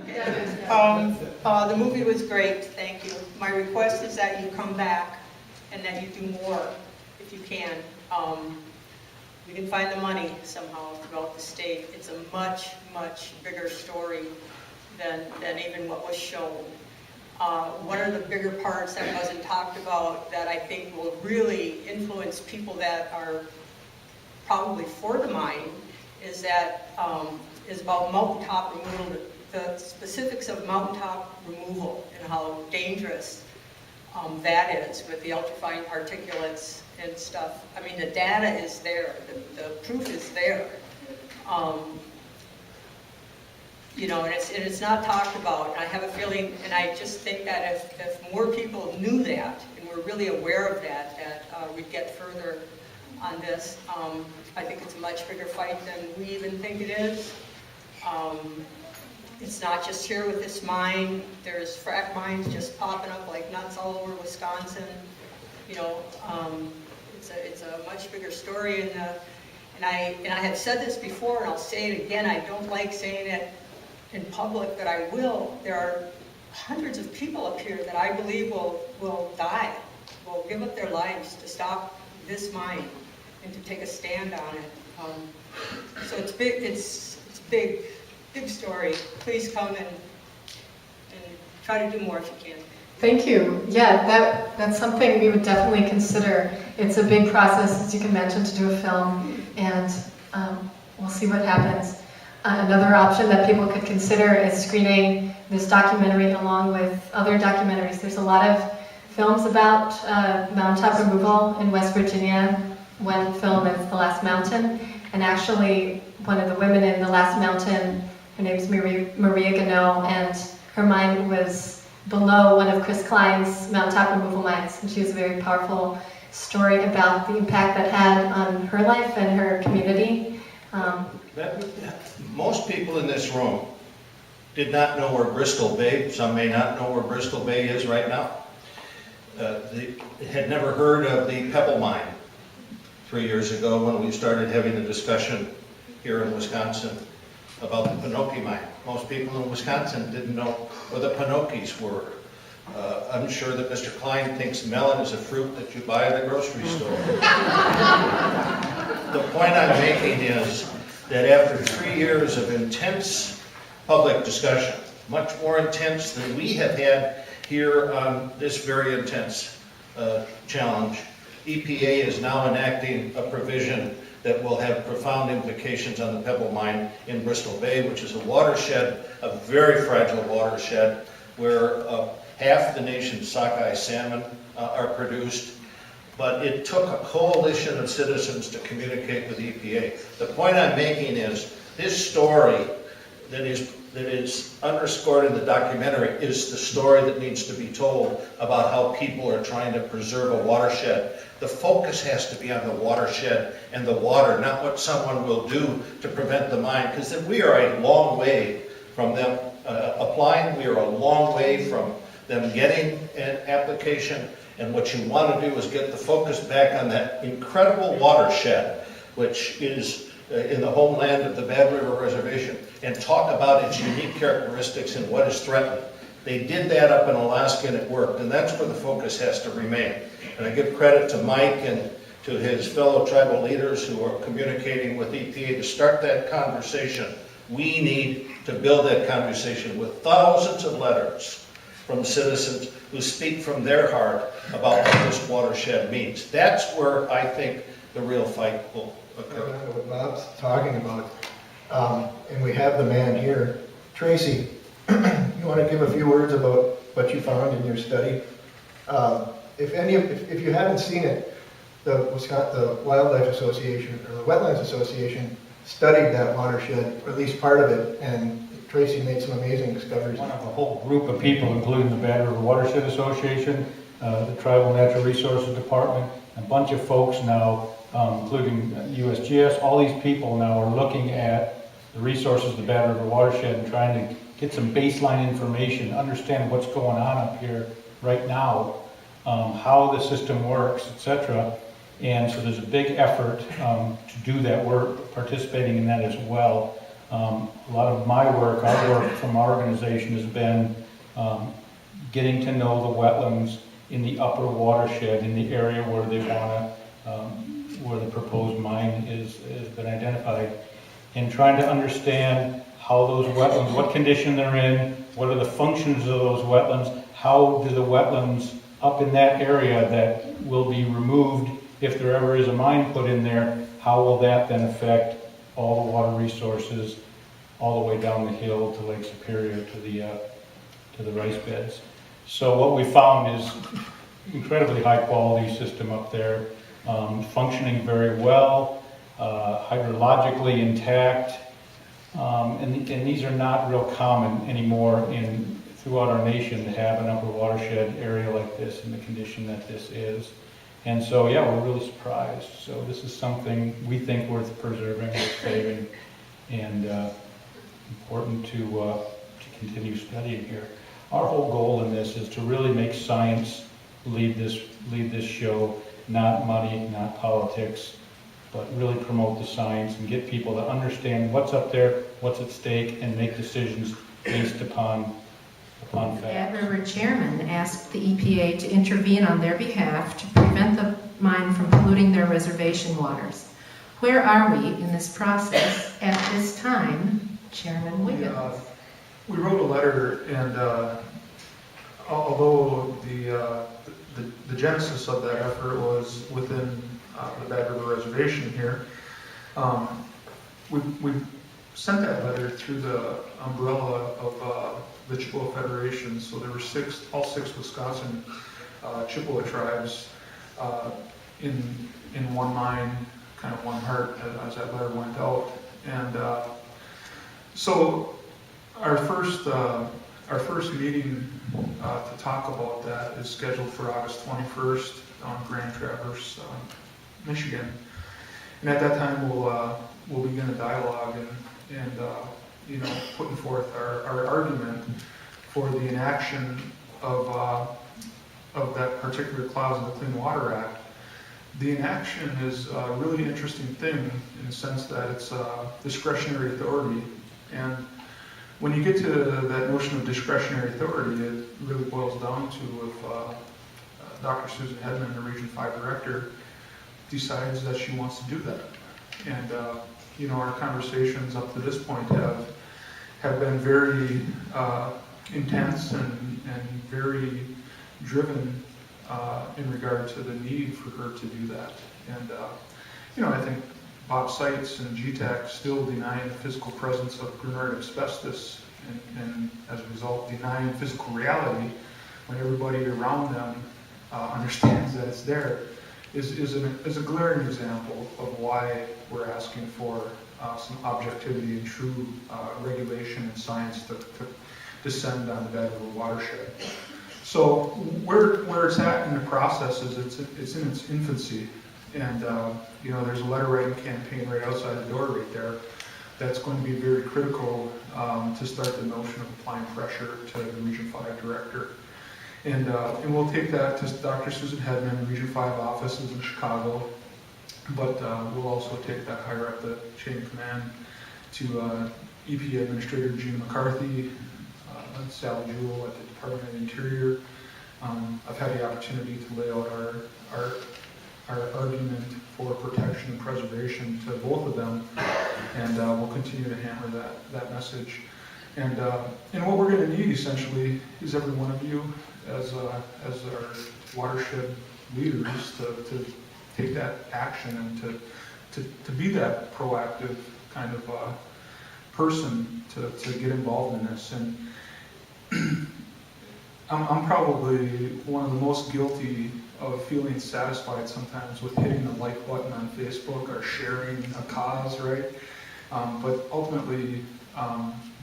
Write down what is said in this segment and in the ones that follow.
The movie was great, thank you. My request is that you come back and that you do more, if you can. We can find the money somehow throughout the state. It's a much, much bigger story than even what was shown. One of the bigger parts that wasn't talked about that I think will really influence people that are probably for the mine is that is about mountaintop removal, the specifics of mountaintop removal and how dangerous that is with the ultrafine particulates and stuff. I mean, the data is there, the proof is there. You know, and it's not talked about. I have a feeling, and I just think that if more people knew that and were really aware of that, we'd get further on this. I think it's a much bigger fight than we even think it is. It's not just here with this mine. There's frac mines just popping up like nuts all over Wisconsin. You know, it's a much bigger story. And I have said this before, and I'll say it again. I don't like saying it in public, but I will. There are hundreds of people up here that I believe will die, will give up their lives to stop this mine and to take a stand on it. So it's big. It's big story. Please come and try to do more if you can. Thank you. Yeah, that's something we would definitely consider. It's a big process, as you can imagine, to do a film, and we'll see what happens. Another option that people could consider is screening this documentary along with other documentaries. There's a lot of films about mountaintop removal in West Virginia. One film is The Last Mountain, and actually one of the women in The Last Mountain, her name is Maria Gano, and her mine was below one of Chris Klein's mountaintop removal mines, and she has a very powerful story about the impact that had on her life and her community. Most people in this room did not know where Bristol Bay, some may not know where Bristol Bay is right now. They had never heard of the Pebble Mine 3 years ago when we started having a discussion here in Wisconsin about the Penokee Mine. Most people in Wisconsin didn't know where the Penokees were. I'm sure that Mr. Klein thinks melon is a fruit that you buy at the grocery store. The point I'm making is that after 3 years of intense public discussion, much more intense than we have had here on this very intense challenge, EPA is now enacting a provision that will have profound implications on the Pebble Mine in Bristol Bay, which is a watershed, a very fragile watershed, where half the nation's sockeye salmon are produced. But it took a coalition of citizens to communicate with EPA. The point I'm making is this story that is underscored in the documentary is the story that needs to be told about how people are trying to preserve a watershed. The focus has to be on the watershed and the water, not what someone will do to prevent the mine, because we are a long way from them applying. We are a long way from them getting an application. And what you want to do is get the focus back on that incredible watershed, which is in the homeland of the Bad River Reservation, and talk about its unique characteristics and what is threatened. They did that up in Alaska and it worked, and that's where the focus has to remain. And I give credit to Mike and to his fellow tribal leaders who are communicating with EPA to start that conversation. We need to build that conversation with thousands of letters from citizens who speak from their heart about what this watershed means. That's where I think the real fight will occur. What Bob's talking about, and we have the man here. Tracy, you want to give a few words about what you found in your study? If you haven't seen it, the Wildlife Association or the Wetlands Association studied that watershed, or at least part of it, and Tracy made some amazing discoveries. One of a whole group of people, including the Bad River Watershed Association, the Tribal Natural Resources Department, a bunch of folks now, including USGS, all these people now are looking at the resources of the Bad River Watershed and trying to get some baseline information, understand what's going on up here right now, how the system works, etc. And so there's a big effort to do that. We're participating in that as well. A lot of my work, our work from our organization has been getting to know the wetlands in the upper watershed, in the area where they want to, where the proposed mine has been identified, and trying to understand how those wetlands, what condition they're in, what are the functions of those wetlands, how do the wetlands up in that area that will be removed if there ever is a mine put in there, how will that then affect all the water resources all the way down the hill to Lake Superior to the rice beds. So what we found is incredibly high quality system up there, functioning very well, hydrologically intact, and these are not real common anymore throughout our nation to have an upper watershed area like this in the condition that this is. And so, yeah, we're really surprised. So this is something we think worth preserving, worth saving, and important to continue studying here. Our whole goal in this is to really make science lead this show, not money, not politics, but really promote the science and get people to understand what's up there, what's at stake, and make decisions based upon facts. Bad River chairman asked the EPA to intervene on their behalf to prevent the mine from polluting their reservation waters. Where are we in this process at this time, Chairman Wiggins? We wrote a letter, and although the genesis of that effort was within the Bad River Reservation here, we sent that letter through the umbrella of the Chippewa Federation. So there were all six Wisconsin Chippewa tribes in one mind, kind of one heart, as that letter went out. And so our first meeting to talk about that is scheduled for August 21st on Grand Traverse, Michigan. And at that time, we'll begin a dialogue and putting forth our argument for the enaction of that particular clause in the Clean Water Act. The enaction is a really interesting thing in the sense that it's discretionary authority. And when you get to that notion of discretionary authority, it really boils down to if Dr. Susan Hedman, the Region 5 Director, decides that she wants to do that. And our conversations up to this point have been very intense and very driven in regard to the need for her to do that. And I think Bob Seitz and GTAC still denying the physical presence of Grignard asbestos, and as a result denying physical reality when everybody around them understands that it's there, is a glaring example of why we're asking for some objectivity and true regulation and science to descend on the Bad River watershed. So where it's at in the process is it's in its infancy. And there's a letter writing campaign right outside the door right there that's going to be very critical to start the notion of applying pressure to the Region 5 Director. And we'll take that to Dr. Susan Hedman, the Region 5 offices in Chicago, but we'll also take that higher up the chain of command to EPA Administrator Gina McCarthy, Sally Jewell at the Department of the Interior. I've had the opportunity to lay out our argument for protection and preservation to both of them, and we'll continue to hammer that message. And what we're going to need essentially is every one of you as our watershed leaders to take that action and to be that proactive kind of person to get involved in this. And I'm probably one of the most guilty of feeling satisfied sometimes with hitting the like button on Facebook or sharing a cause, right? But ultimately,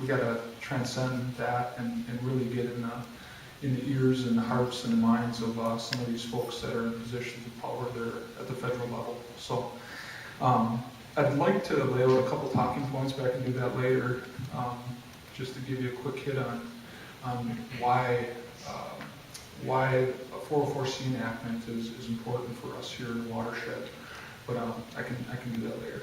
we got to transcend that and really get in the ears and the hearts and the minds of some of these folks that are in positions of power there at the federal level. So I'd like to lay out a couple talking points, but I can do that later, just to give you a quick hit on why a 404C enactment is important for us here in the watershed. But I can do that later.